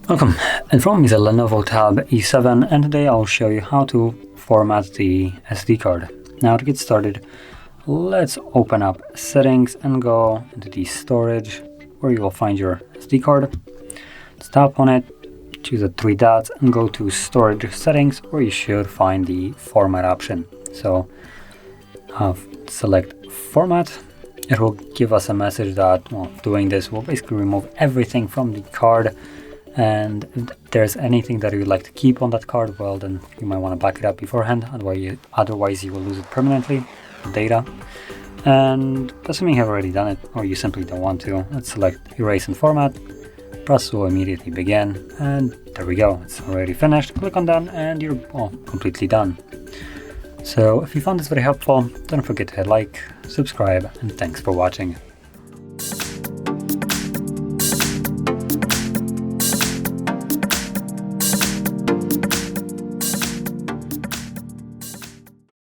Welcome, in front of me is a LENOVO Tab E7, and today I'll show you how to format the SD card. Now to get started, let's open up settings and go into the storage where you will find your SD card. Let's tap on it, choose the three dots and go to storage settings where you should find the format option. So select format. It will give us a message that, well, doing this will basically remove everything from the card. And if there's anything that you'd like to keep on that card, well, then you might want to back it up beforehand, otherwise you will lose it permanently, the data. And assuming you have already done it, or you simply don't want to, let's select erase and format. Process will immediately begin, and there we go, it's already finished. Click on done and you're completely done. So if you found this very helpful, don't forget to hit like, subscribe, and thanks for watching.